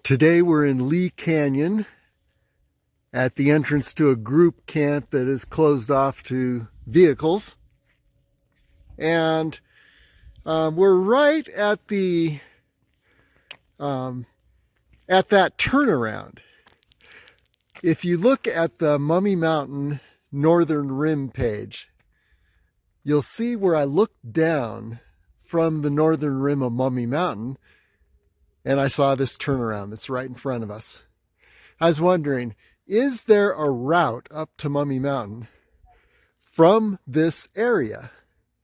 Today we're in Lee Canyon at the entrance to a group camp that is closed off to vehicles. And we're right at the at that turnaround. If you look at the Mummy Mountain Northern Rim page, you'll see where I looked down from the northern rim of Mummy Mountain and I saw this turnaround that's right in front of us. I was wondering, is there a route up to Mummy Mountain from this area?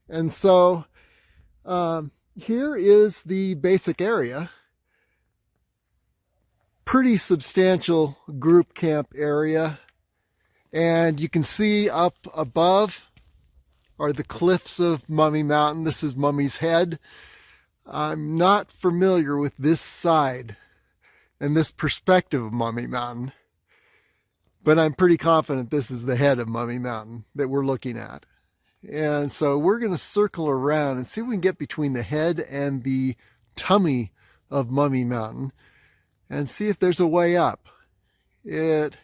And so here is the basic area. Pretty substantial group camp area. And you can see up above are the cliffs of Mummy Mountain. This is Mummy's Head. I'm not familiar with this side and this perspective of Mummy Mountain, but I'm pretty confident this is the head of Mummy Mountain that we're looking at. And so we're going to circle around and see if we can get between the head and the tummy of Mummy Mountain and see if there's a way up. It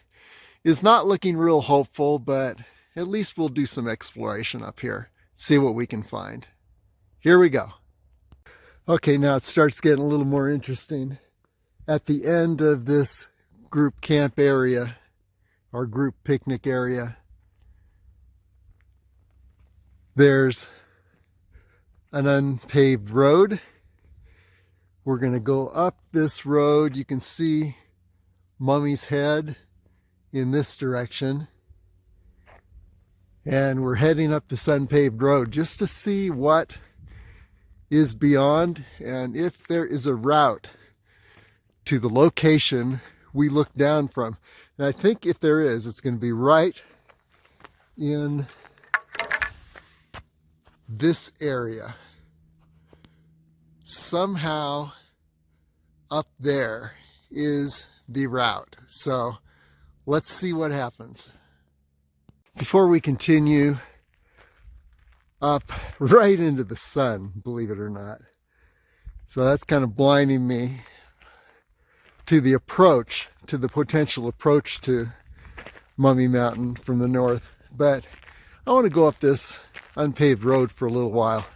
is not looking real hopeful, but at least we'll do some exploration up here, see what we can find. Here we go. Okay, now it starts getting a little more interesting. At the end of this group camp area, or group picnic area, there's an unpaved road. We're going to go up this road. You can see Mummy's Head in this direction. And we're heading up this unpaved road just to see what is beyond and if there is a route to the location we look down from. And I think if there is, it's going to be right in this area. Somehow up there is the route. So let's see what happens. Before we continue up right into the sun, believe it or not. So that's kind of blinding me to the approach, to the potential approach to Mummy Mountain from the north. But I want to go up this unpaved road for a little while,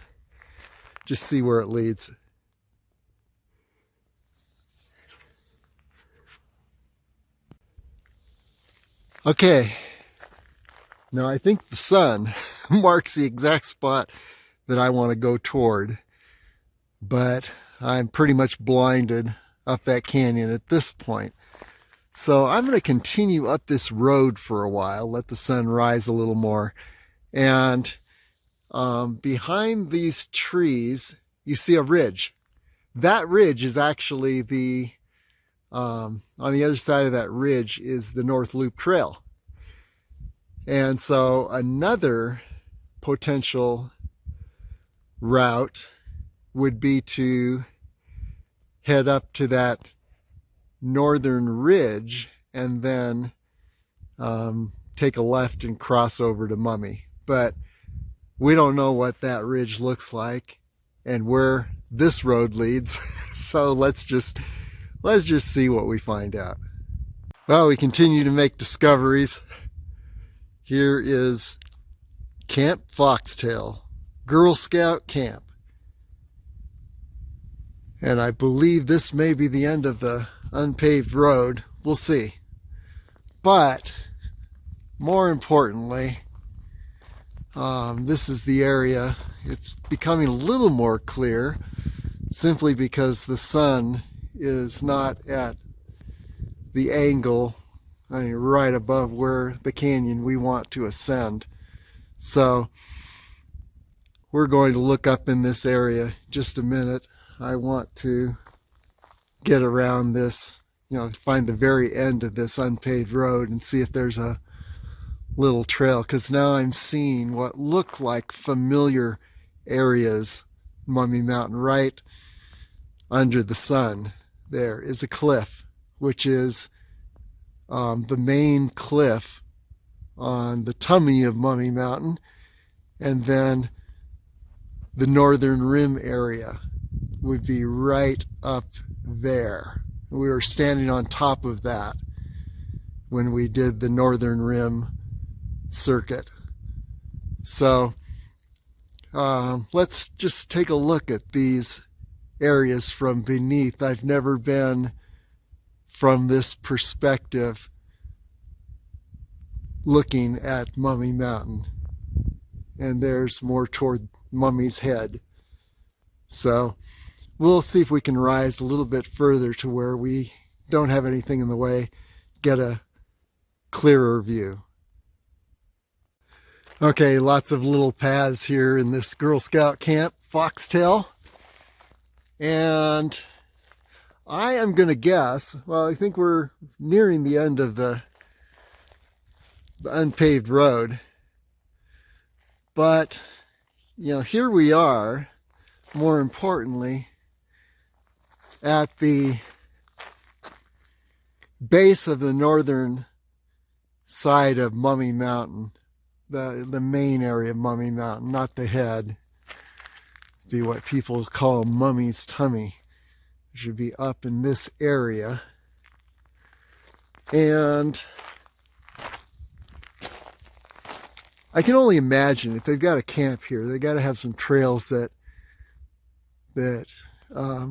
just see where it leads. Okay. Now I think the sun marks the exact spot that I want to go toward, but I'm pretty much blinded up that canyon at this point. So I'm going to continue up this road for a while, let the sun rise a little more. And behind these trees, you see a ridge. That ridge is actually on the other side of that ridge is the North Loop Trail. And so another potential route would be to head up to that northern ridge and then take a left and cross over to Mummy. But we don't know what that ridge looks like and where this road leads. So let's just see what we find out. Well, we continue to make discoveries. Here is Camp Foxtail Girl Scout Camp. And I believe this may be the end of the unpaved road. We'll see. But more importantly, this is the area. It's becoming a little more clear simply because the sun is not at the angle, right above where the canyon we want to ascend. So we're going to look up in this area just a minute. I want to get around this, find the very end of this unpaved road and see if there's a little trail, because now I'm seeing what look like familiar areas. Mummy Mountain, right under the sun, there is a cliff, which is the main cliff on the tummy of Mummy Mountain, and then the northern rim area would be right up there. We were standing on top of that when we did the Northern Rim circuit. So let's just take a look at these areas from beneath. I've never been from this perspective looking at Mummy Mountain, and there's more toward Mummy's Head. So we'll see if we can rise a little bit further to where we don't have anything in the way, get a clearer view. Okay, lots of little paths here in this Girl Scout camp, Foxtail. And I am going to guess, well, I think we're nearing the end of the unpaved road. But, you know, here we are, more importantly, at the base of the northern side of Mummy Mountain, the main area of Mummy Mountain, not the head. Be what people call Mummy's tummy. It should be up in this area. And I can only imagine if they've got a camp here, they got to have some trails that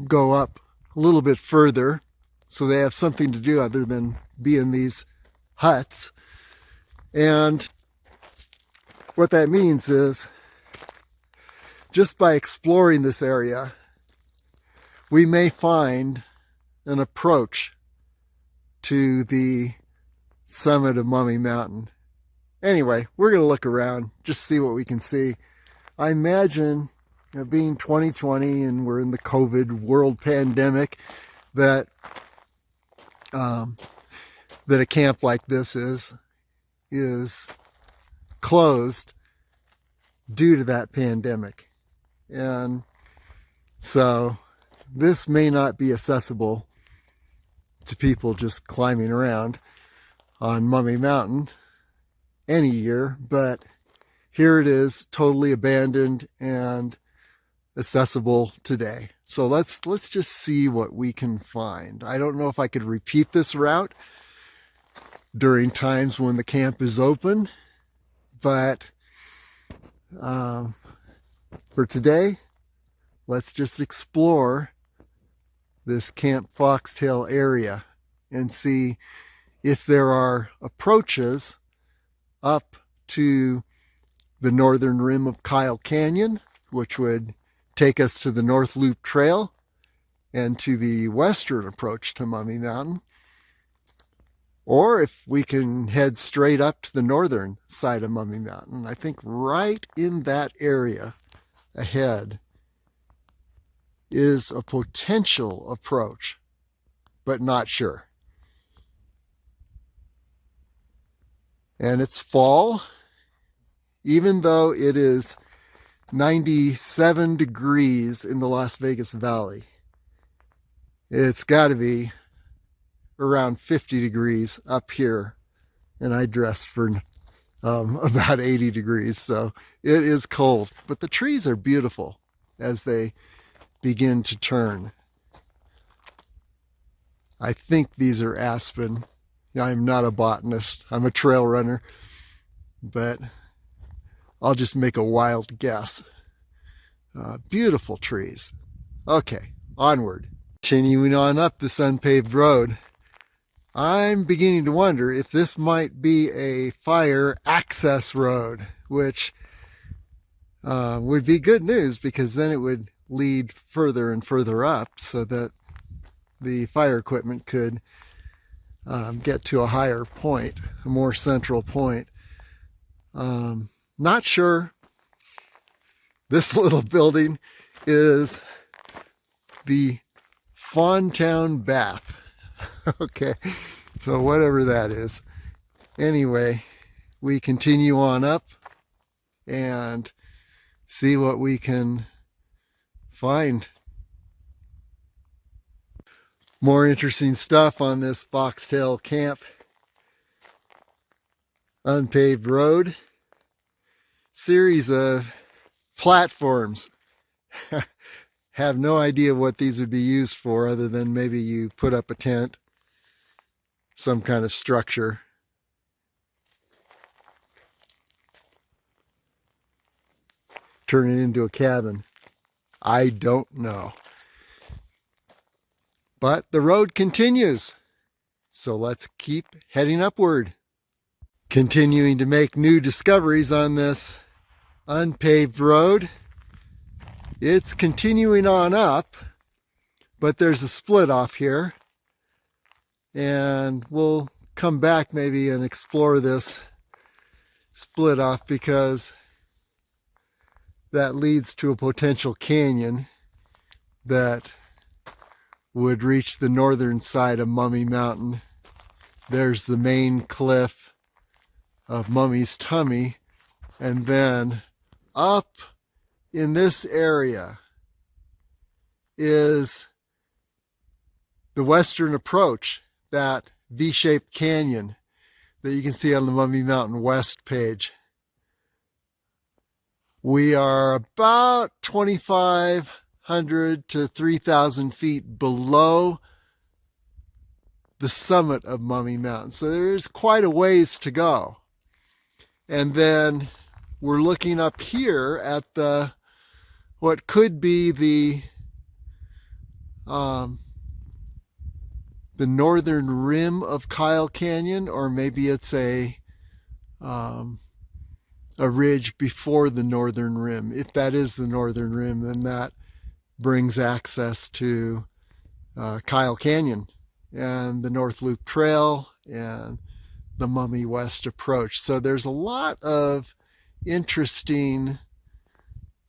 go up a little bit further, so they have something to do other than be in these huts. And what that means is, just by exploring this area, we may find an approach to the summit of Mummy Mountain. Anyway, we're going to look around, just see what we can see. I imagine, you know, being 2020 and we're in the COVID world pandemic, that a camp like this is closed due to that pandemic. And so this may not be accessible to people just climbing around on Mummy Mountain any year, but here it is, totally abandoned and accessible today. So let's just see what we can find. I don't know if I could repeat this route during times when the camp is open, but for today, let's just explore this Camp Foxtail area and see if there are approaches up to the northern rim of Kyle Canyon, which would take us to the North Loop Trail and to the western approach to Mummy Mountain, or if we can head straight up to the northern side of Mummy Mountain. I think right in that area ahead is a potential approach, but not sure. And it's fall, even though it is 97 degrees in the Las Vegas Valley. It's got to be around 50 degrees up here, and I dressed for about 80 degrees, so it is cold. But the trees are beautiful as they begin to turn. I think these are aspen. I'm not a botanist, I'm a trail runner, but I'll just make a wild guess. Beautiful trees. Okay, onward. Continuing on up this unpaved road, I'm beginning to wonder if this might be a fire access road, which would be good news, because then it would lead further and further up so that the fire equipment could get to a higher point, a more central point. Not sure. This little building is the Fawntown Bath. Okay, so whatever that is. Anyway, we continue on up and see what we can find. More interesting stuff on this Foxtail Camp unpaved road. Series of platforms. Have no idea what these would be used for other than maybe you put up a tent, some kind of structure. Turn it into a cabin. I don't know. But the road continues, so let's keep heading upward. Continuing to make new discoveries on this unpaved road. It's continuing on up, but there's a split off here, and we'll come back maybe and explore this split off because that leads to a potential canyon that would reach the northern side of Mummy Mountain. There's the main cliff of Mummy's Tummy, and then up in this area is the western approach, that V-shaped canyon that you can see on the Mummy Mountain West page. We are about 2,500 to 3,000 feet below the summit of Mummy Mountain. So there's quite a ways to go. And then we're looking up here at the what could be the northern rim of Kyle Canyon, or maybe it's a ridge before the northern rim. If that is the northern rim, then that brings access to Kyle Canyon and the North Loop Trail and the Mummy West approach. So there's a lot of interesting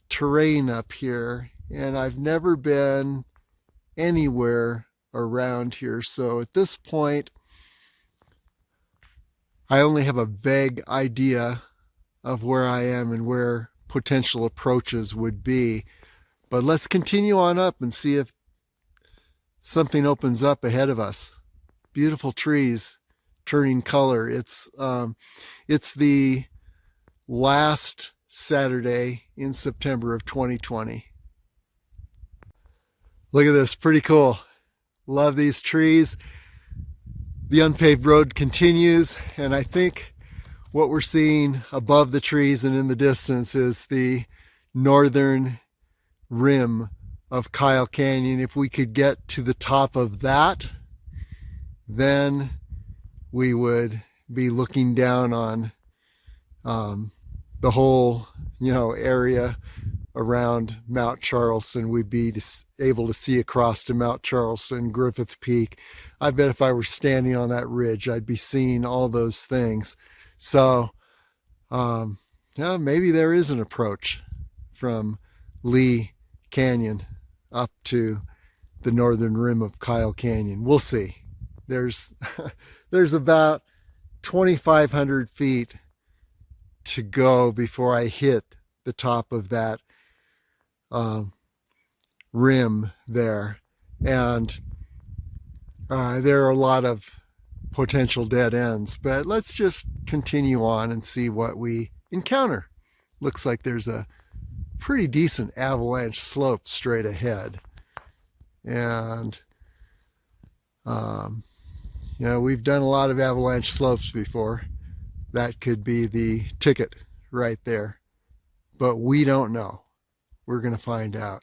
terrain up here, and I've never been anywhere around here. So at this point, I only have a vague idea of where I am and where potential approaches would be. But let's continue on up and see if something opens up ahead of us. Beautiful trees turning color. It's the last Saturday in September of 2020. Look at this, pretty cool. Love these trees. The unpaved road continues, and I think what we're seeing above the trees and in the distance is the northern rim of Kyle Canyon. If we could get to the top of that, then we would be looking down on the whole, area around Mount Charleston. We'd be able to see across to Mount Charleston and Griffith Peak. I bet if I were standing on that ridge, I'd be seeing all those things. So, maybe there is an approach from Lee Canyon up to the northern rim of Kyle Canyon. We'll see. There's about 2,500 feet to go before I hit the top of that rim there. And there are a lot of potential dead ends, but let's just continue on and see what we encounter. Looks like there's a pretty decent avalanche slope straight ahead. And we've done a lot of avalanche slopes before. That could be the ticket right there, but we don't know. We're going to find out.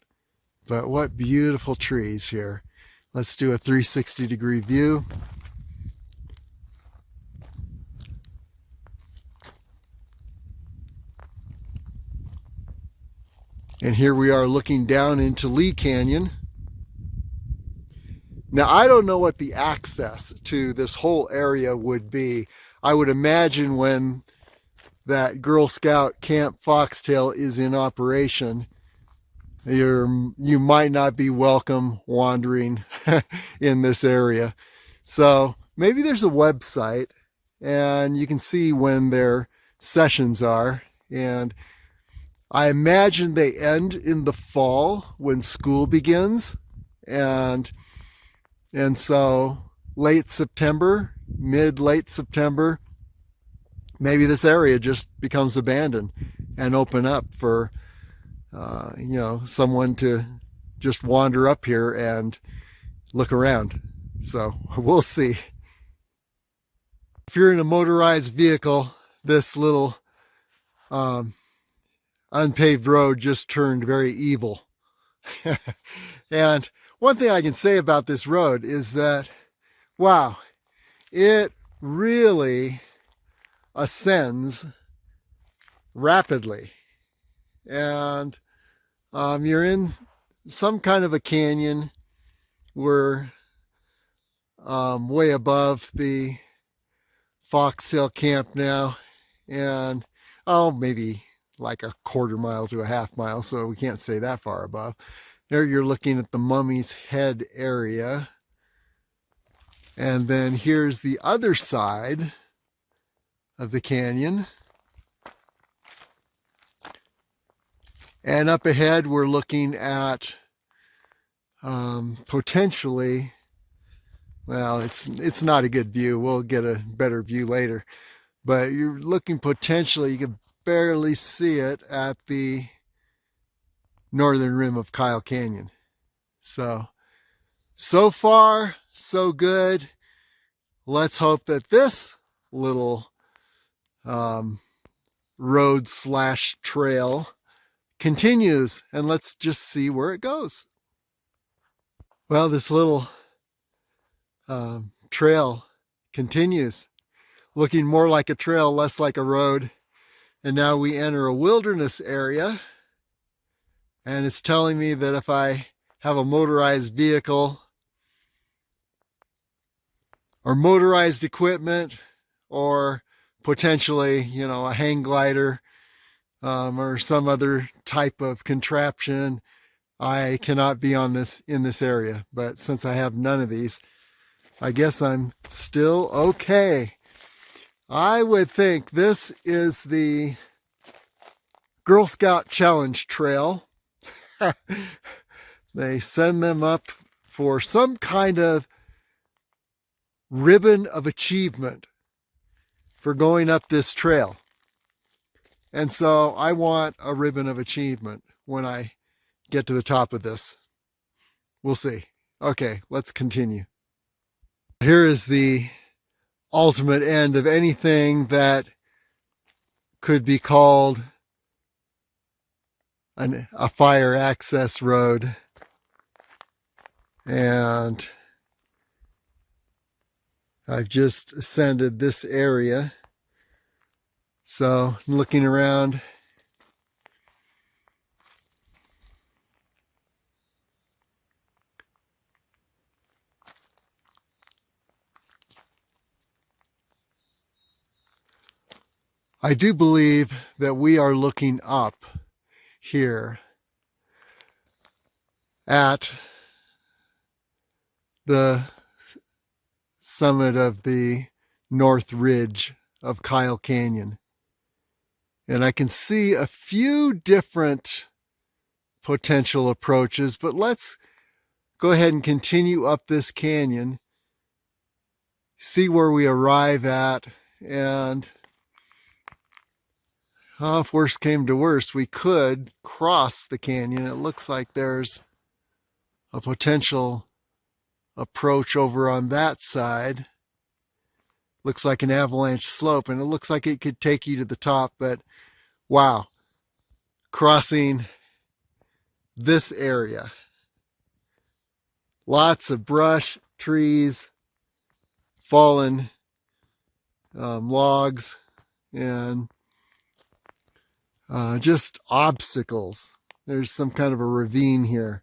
But what beautiful trees here. Let's do a 360-degree view. And here we are looking down into Lee Canyon. Now, I don't know what the access to this whole area would be. I would imagine when that Girl Scout Camp Foxtail is in operation, you might not be welcome wandering in this area. So maybe there's a website and you can see when their sessions are. And I imagine they end in the fall when school begins. And so late September, late September, maybe this area just becomes abandoned and open up for, someone to just wander up here and look around. So we'll see. If you're in a motorized vehicle, this little unpaved road just turned very evil. And one thing I can say about this road is that, wow, it really ascends rapidly. And you're in some kind of a canyon. We're way above the Foxtail Camp now, and maybe like a quarter mile to a half mile, so we can't say that far above. There you're looking at the Mummy's Head area, and then here's the other side of the canyon. And up ahead we're looking at potentially, well, it's not a good view. We'll get a better view later. But you're looking potentially, you can barely see it at the northern rim of Kyle Canyon. So far, so good. Let's hope that this little road / trail continues, and let's just see where it goes. Well, this little trail continues, looking more like a trail, less like a road. And now we enter a wilderness area, and it's telling me that if I have a motorized vehicle or motorized equipment, or potentially, a hang glider or some other type of contraption, I cannot be in this area. But since I have none of these, I guess I'm still okay. I would think this is the Girl Scout Challenge Trail. They send them up for some kind of ribbon of achievement for going up this trail. And so I want a ribbon of achievement when I get to the top of this. We'll see. Okay, let's continue. Here is the ultimate end of anything that could be called a fire access road. And I've just ascended this area. So I'm looking around. I do believe that we are looking up here at the summit of the North Ridge of Kyle Canyon. And I can see a few different potential approaches, but let's go ahead and continue up this canyon, see where we arrive at, and if worst came to worst, we could cross the canyon. It looks like there's a potential approach over on that side. Looks like an avalanche slope, and it looks like it could take you to the top, but wow, crossing this area. Lots of brush, trees, fallen logs, and just obstacles. There's some kind of a ravine here.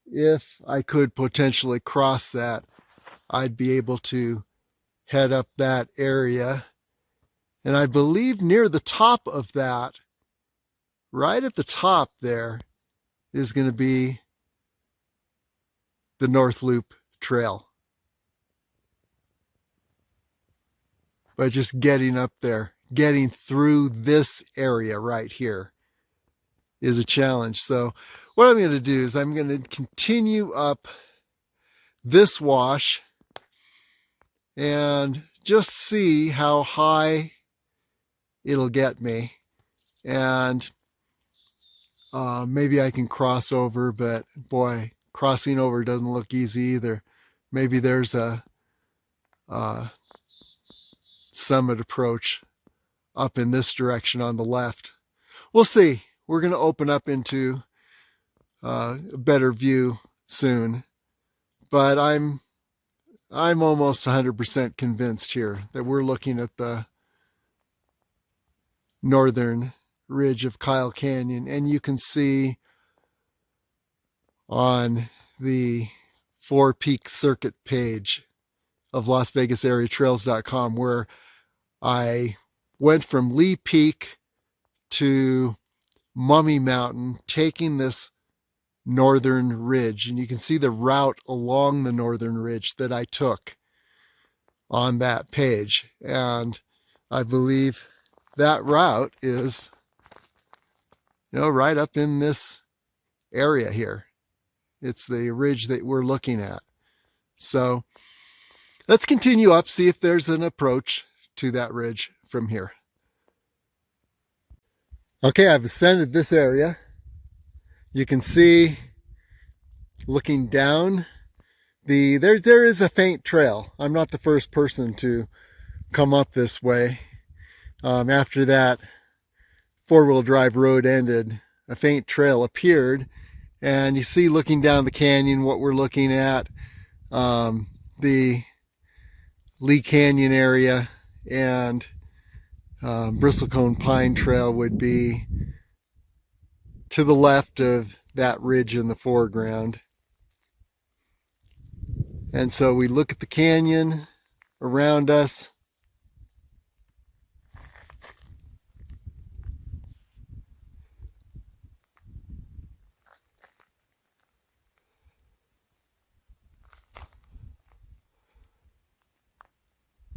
If I could potentially cross that, I'd be able to head up that area. And I believe near the top of that, right at the top there, is going to be the North Loop Trail. But just getting up there, getting through this area right here is a challenge. So what I'm going to do is I'm going to continue up this wash and just see how high it'll get me. And Maybe I can cross over, but boy, crossing over doesn't look easy either. Maybe there's a summit approach up in this direction on the left. We'll see. We're going to open up into a better view soon, but I'm almost 100% convinced here that we're looking at the northern ridge of Kyle Canyon, and you can see on the 4 Peak Circuit page of LasVegasAreaTrails.com where I went from Lee Peak to Mummy Mountain, taking this northern ridge, and you can see the route along the northern ridge that I took on that page, and I believe that route is, right up in this area here. It's the ridge that we're looking at. So let's continue up, see if there's an approach to that ridge from here. Okay, I've ascended this area. You can see, looking down, there is a faint trail. I'm not the first person to come up this way. After that four-wheel drive road ended, a faint trail appeared, and you see, looking down the canyon, what we're looking at, the Lee Canyon area, and Bristlecone Pine Trail would be to the left of that ridge in the foreground. And so we look at the canyon around us.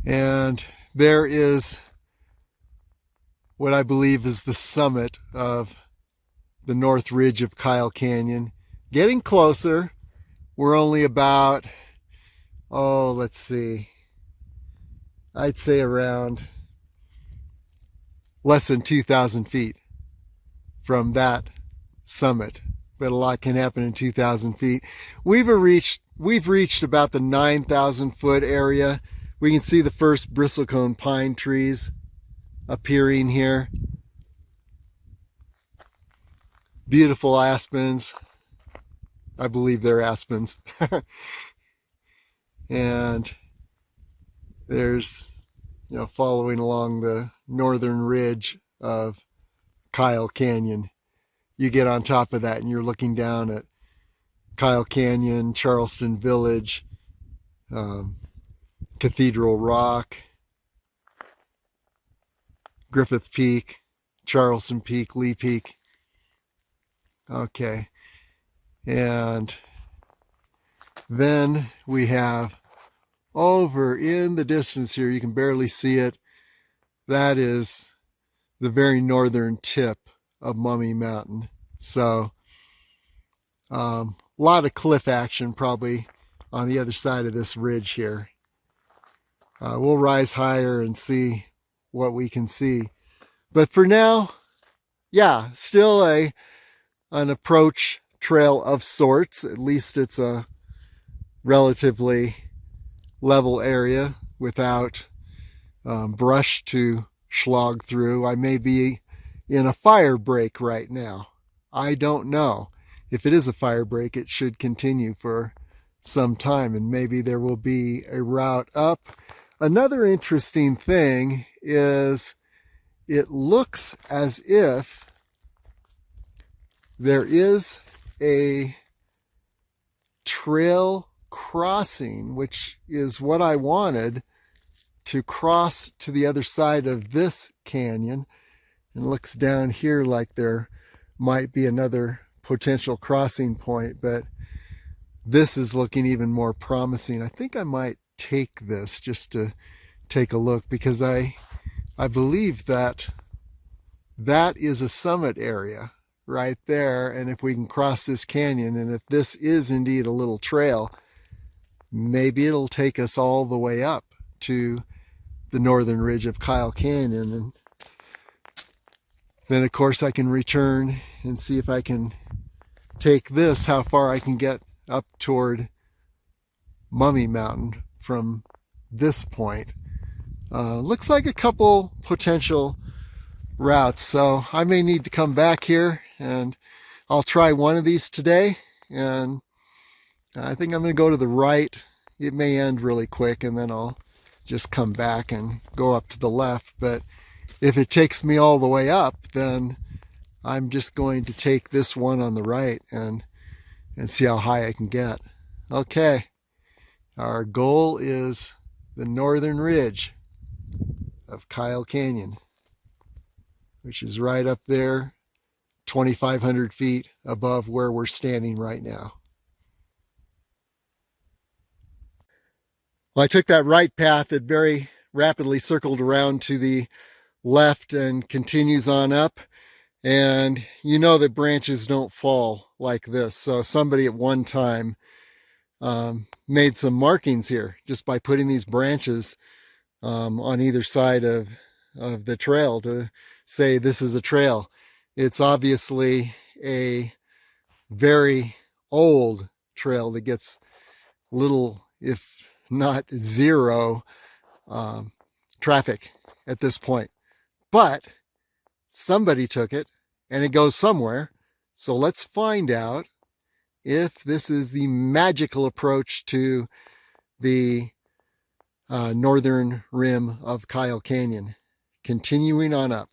And there is what I believe is the summit of the north ridge of Kyle Canyon. Getting closer. We're only about, let's see, I'd say around less than 2,000 feet from that summit. But a lot can happen in 2,000 feet. We've reached about the 9,000 foot area. We can see the first bristlecone pine trees appearing here. Beautiful aspens. I believe they're aspens. And there's, following along the northern ridge of Kyle Canyon. You get on top of that and you're looking down at Kyle Canyon, Charleston Village, Cathedral Rock, Griffith Peak, Charleston Peak, Lee Peak. Okay. And then we have over in the distance here, you can barely see it, that is the very northern tip of Mummy Mountain. So a lot of cliff action probably on the other side of this ridge here. We'll rise higher and see what we can see. But for now, yeah, still an approach trail of sorts. At least it's a relatively level area without brush to slog through. I may be in a fire break right now. I don't know. If it is a fire break, it should continue for some time, and maybe there will be a route up. Another interesting thing is it looks as if there is a trail crossing, which is what I wanted, to cross to the other side of this canyon. And it looks down here like there might be another potential crossing point, but this is looking even more promising. I think I might take this just to take a look, because I believe that is a summit area right there. And if we can cross this canyon, and if this is indeed a little trail, maybe it'll take us all the way up to the northern ridge of Kyle Canyon. And then of course I can return and see if I can take this, how far I can get up toward Mummy Mountain from this point. Looks like a couple potential routes, so I may need to come back here, and I'll try one of these today, and I think I'm going to go to the right. It may end really quick, and then I'll just come back and go up to the left. But if it takes me all the way up, then I'm just going to take this one on the right and see how high I can get. Okay, our goal is the northern ridge of Kyle Canyon, which is right up there, 2,500 feet above where we're standing right now. Well, I took that right path. It very rapidly circled around to the left and continues on up. And you know that branches don't fall like this. So somebody at one time made some markings here just by putting these branches on either side of the trail to say this is a trail. It's obviously a very old trail that gets little, if not zero, traffic at this point. But somebody took it and it goes somewhere. So let's find out if this is the magical approach to the northern rim of Kyle Canyon. Continuing on up.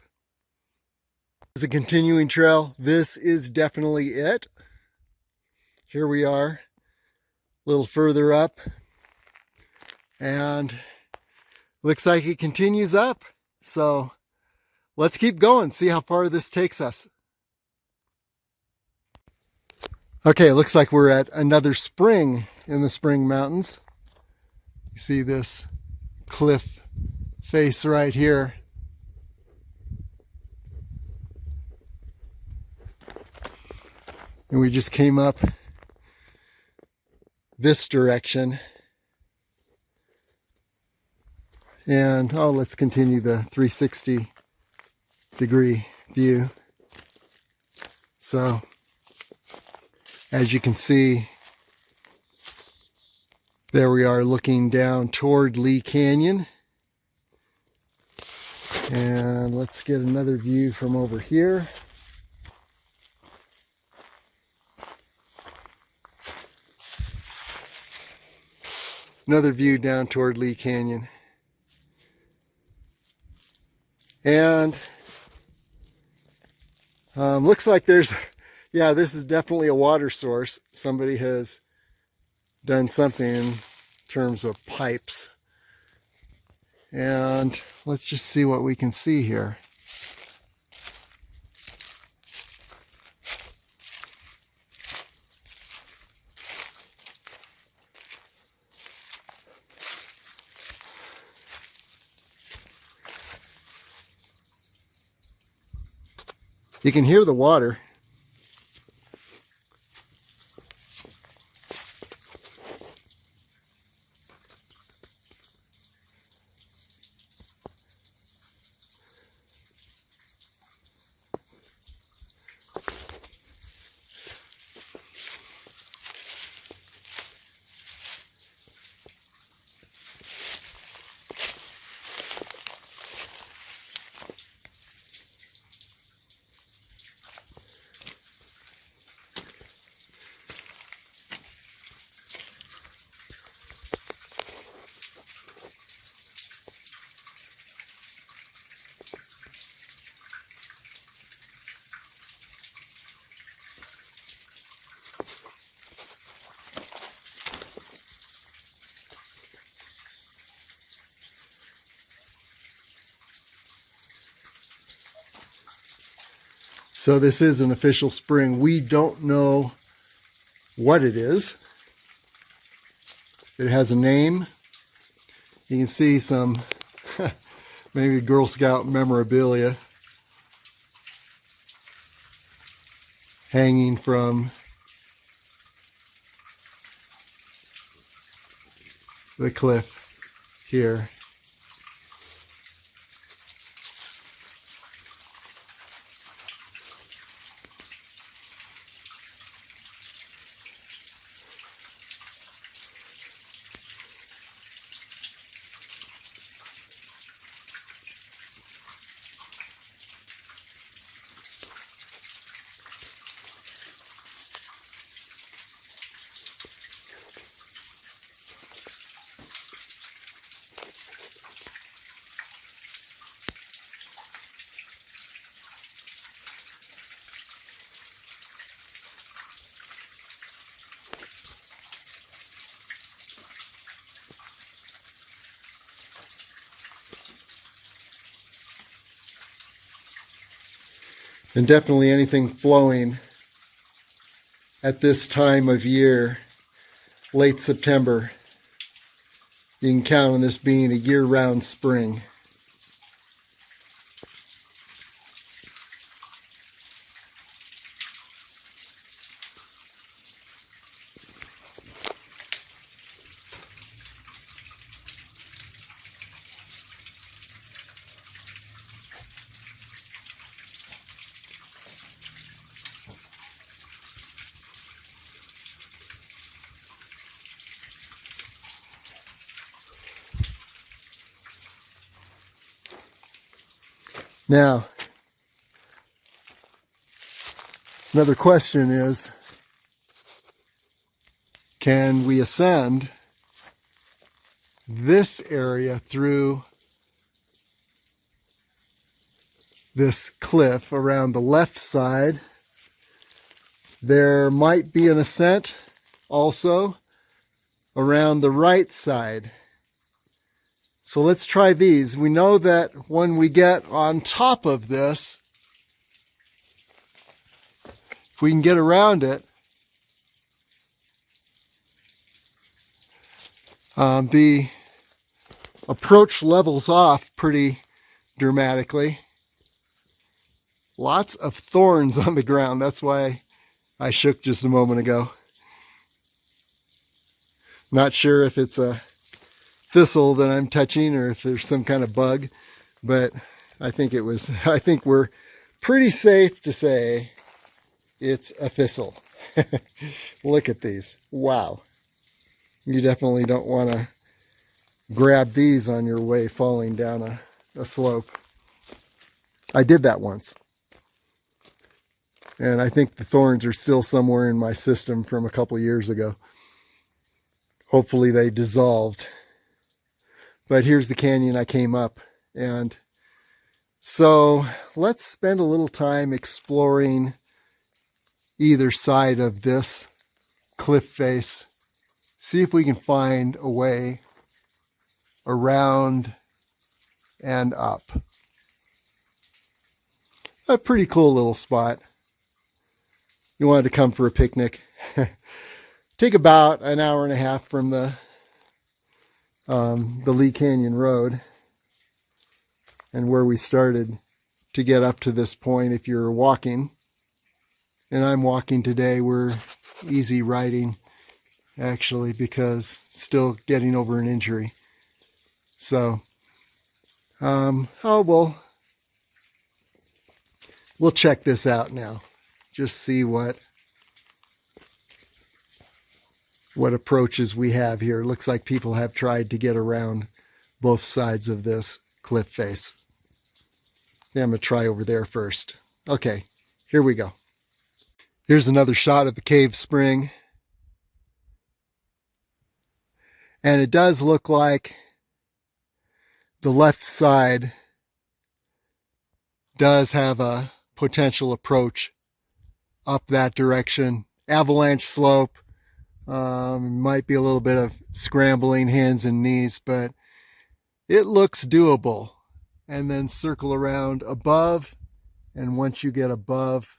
It's a continuing trail. This is definitely it. Here we are, a little further up, and looks like it continues up. So let's keep going, see how far this takes us. Okay, it looks like we're at another spring in the Spring Mountains. You see this cliff face right here. And we just came up this direction. And let's continue the 360-degree view. So, as you can see, there we are looking down toward Lee Canyon. And let's get another view from over here. Another view down toward Lee Canyon. And looks like there's, yeah, this is definitely a water source. Somebody has done something in terms of pipes. And let's just see what we can see here. You can hear the water. So this is an official spring. We don't know what it is. It has a name. You can see some maybe Girl Scout memorabilia hanging from the cliff here. And definitely anything flowing at this time of year, late September, you can count on this being a year-round spring. Now, another question is, can we ascend this area through this cliff around the left side? There might be an ascent also around the right side. So let's try these. We know that when we get on top of this, if we can get around it, the approach levels off pretty dramatically. Lots of thorns on the ground. That's why I shook just a moment ago. Not sure if it's a thistle that I'm touching or if there's some kind of bug, but I think we're pretty safe to say it's a thistle. Look at these. Wow. You definitely don't want to grab these on your way falling down a slope. I did that once. And I think the thorns are still somewhere in my system from a couple years ago. Hopefully they dissolved. But here's the canyon I came up. And so let's spend a little time exploring either side of this cliff face. See if we can find a way around and up. A pretty cool little spot. You wanted to come for a picnic. Take about an hour and a half from the Lee Canyon Road and where we started to get up to this point if you're walking. And I'm walking today. We're easy riding actually because still getting over an injury. So, we'll check this out now. Just see what approaches we have here. It looks like people have tried to get around both sides of this cliff face. Yeah, I'm going to try over there first. Okay, here we go. Here's another shot of the cave spring. And it does look like the left side does have a potential approach up that direction. Avalanche slope. Might be a little bit of scrambling hands and knees, but it looks doable. And then circle around above. And once you get above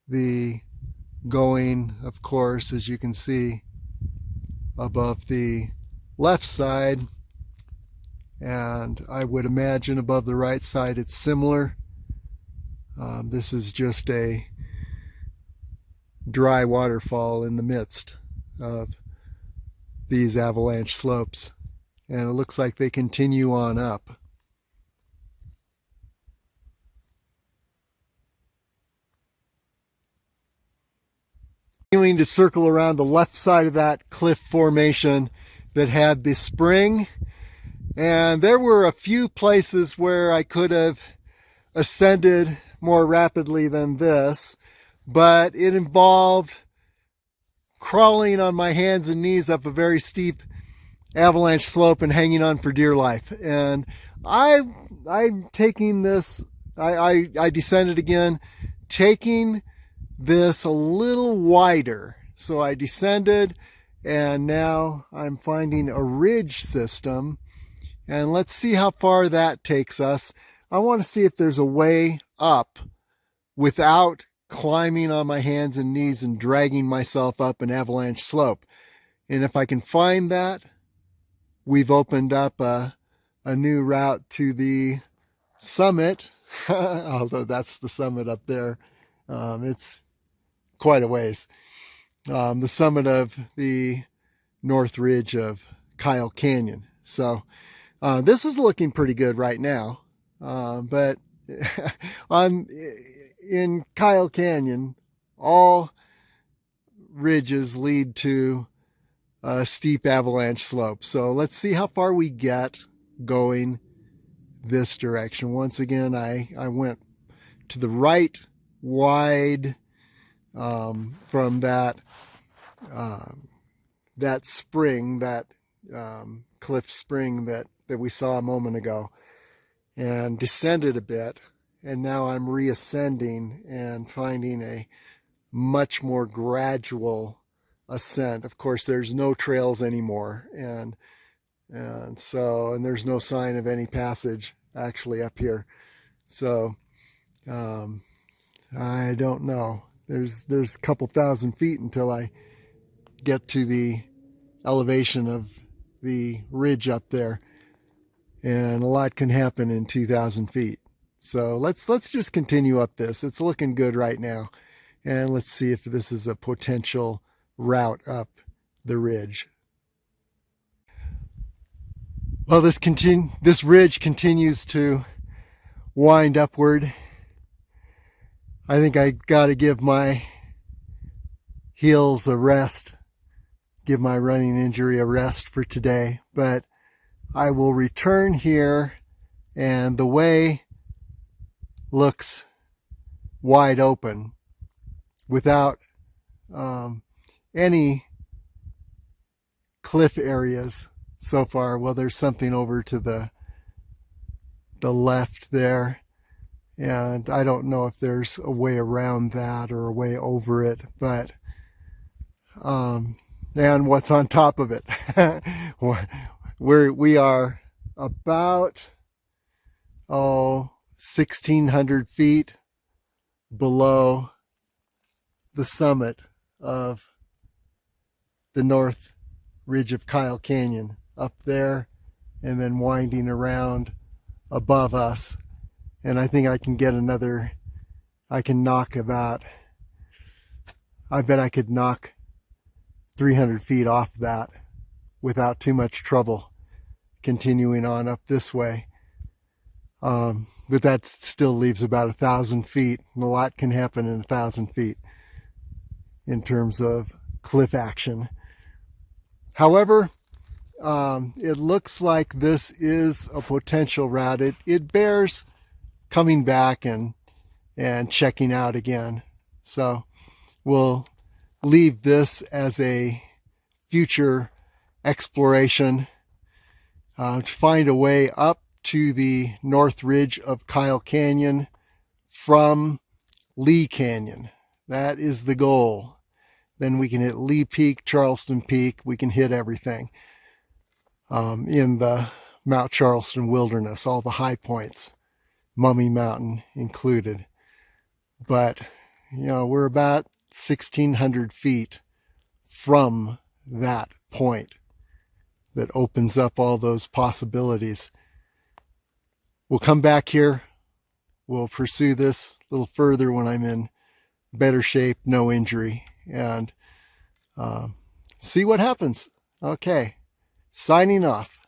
the going, of course, as you can see, above the left side, and I would imagine above the right side it's similar. This is just a dry waterfall in the midst of these avalanche slopes, and it looks like they continue on up. Continuing to circle around the left side of that cliff formation that had the spring, and there were a few places where I could have ascended more rapidly than this, but it involved crawling on my hands and knees up a very steep avalanche slope and hanging on for dear life. And I'm taking this, I descended again, taking this a little wider. So I descended, and now I'm finding a ridge system, and let's see how far that takes us. I want to see if there's a way up without climbing on my hands and knees and dragging myself up an avalanche slope. And if I can find that, we've opened up a new route to the summit, although that's the summit up there. It's quite a ways. The summit of the north ridge of Kyle Canyon. So this is looking pretty good right now. But in Kyle Canyon, all ridges lead to a steep avalanche slope. So let's see how far we get going this direction. Once again, I went to the right wide from that spring, that cliff spring that we saw a moment ago, and descended a bit. And now I'm reascending and finding a much more gradual ascent. Of course, there's no trails anymore, and there's no sign of any passage actually up here. So I don't know. There's a couple thousand feet until I get to the elevation of the ridge up there, and a lot can happen in 2,000 feet. So let's just continue up this. It's looking good right now, and let's see if this is a potential route up the ridge. Well, this ridge continues to wind upward. I think I got to give my heels a rest, give my running injury a rest for today, but I will return here, and the way looks wide open without any cliff areas so far. Well, there's something over to the left there, and I don't know if there's a way around that or a way over it, but and what's on top of it. We are about 1,600 feet below the summit of the north ridge of Kyle Canyon up there, and then winding around above us. And I think I can get another, I bet I could knock 300 feet off that without too much trouble continuing on up this way. But that still leaves about 1,000 feet, and a lot can happen in 1,000 feet in terms of cliff action. However, it looks like this is a potential route. It bears coming back and checking out again. So we'll leave this as a future exploration to find a way up to the north ridge of Kyle Canyon from Lee Canyon. That is the goal. Then we can hit Lee Peak, Charleston Peak. We can hit everything in the Mount Charleston wilderness, all the high points, Mummy Mountain included. But, we're about 1,600 feet from that point that opens up all those possibilities. We'll come back here. We'll pursue this a little further when I'm in better shape, no injury, and see what happens. Okay, signing off.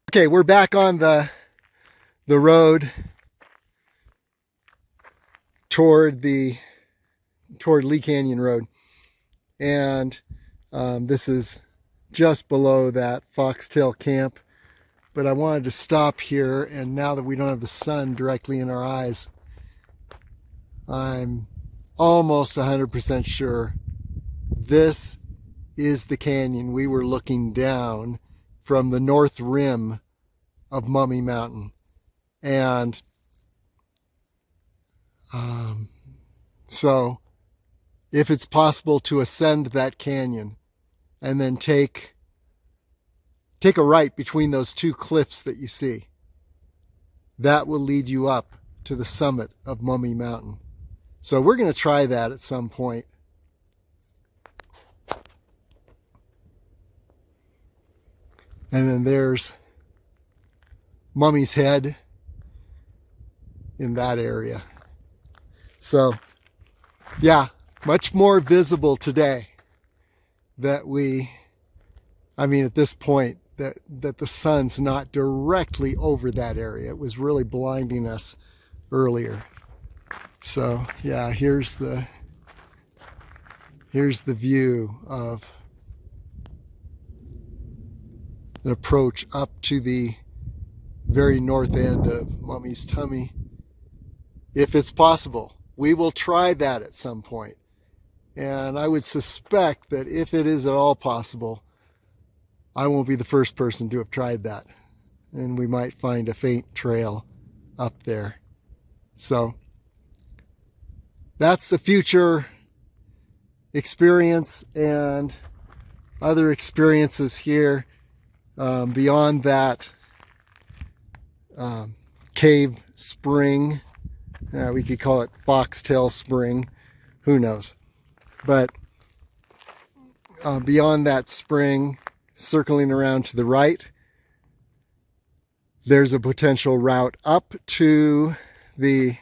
Okay, we're back on the road toward Lee Canyon Road, and this is just below that Foxtail Camp. But I wanted to stop here, and now that we don't have the sun directly in our eyes, I'm almost 100% sure this is the canyon we were looking down from the north rim of Mummy Mountain. And so if it's possible to ascend that canyon and then take a right between those two cliffs that you see, that will lead you up to the summit of Mummy Mountain. So we're going to try that at some point. And then there's Mummy's Head in that area. So, yeah, much more visible today that at this point, that the sun's not directly over that area. It was really blinding us earlier. So, yeah, here's the view of an approach up to the very north end of Mummy's Tummy. If it's possible, we will try that at some point. And I would suspect that if it is at all possible, I won't be the first person to have tried that. And we might find a faint trail up there. So that's a future experience, and other experiences here beyond that cave spring. We could call it Foxtail Spring. Who knows? But beyond that spring, circling around to the right, there's a potential route up to the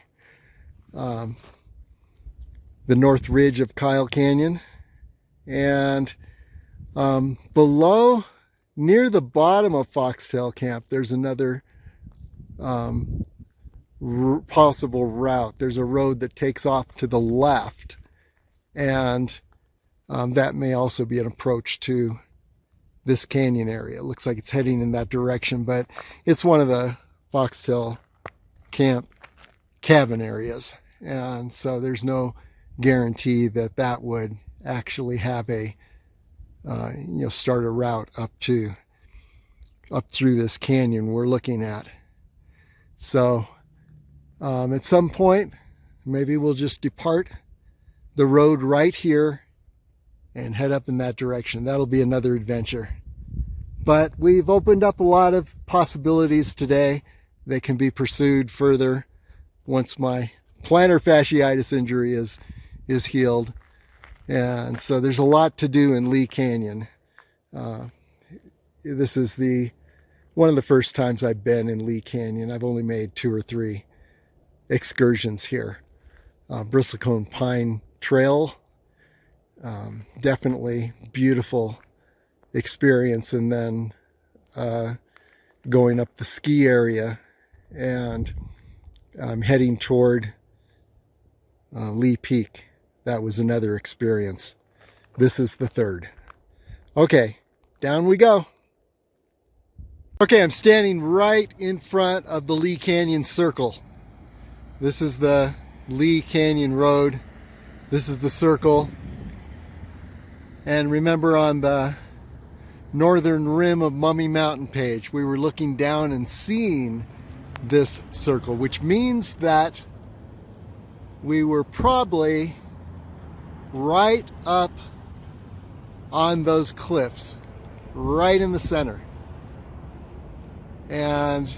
north ridge of Kyle Canyon. And below, near the bottom of Foxtail Camp, there's another possible route. There's a road that takes off to the left, and that may also be an approach to this canyon area. It looks like it's heading in that direction, but it's one of the Foxtail Camp cabin areas, and so there's no guarantee that that would actually have a start a route up through this canyon we're looking at. So at some point, maybe we'll just depart the road right here and head up in that direction. That'll be another adventure. But we've opened up a lot of possibilities today that can be pursued further once my plantar fasciitis injury is healed. And so there's a lot to do in Lee Canyon. This is one of the first times I've been in Lee Canyon. I've only made 2 or 3 excursions here. Bristlecone Pine Trail, definitely beautiful experience, and then going up the ski area and heading toward Lee Peak. That was another experience. This is the third. Okay, down we go. Okay, I'm standing right in front of the Lee Canyon Circle. This is the Lee Canyon Road. This is the circle. And remember, on the northern rim of Mummy Mountain page, we were looking down and seeing this circle, which means that we were probably right up on those cliffs, right in the center. And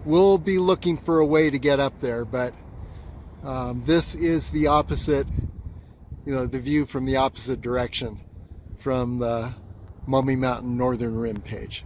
we'll be looking for a way to get up there, but this is the opposite, the view from the opposite direction from the Mummy Mountain Northern Rim page.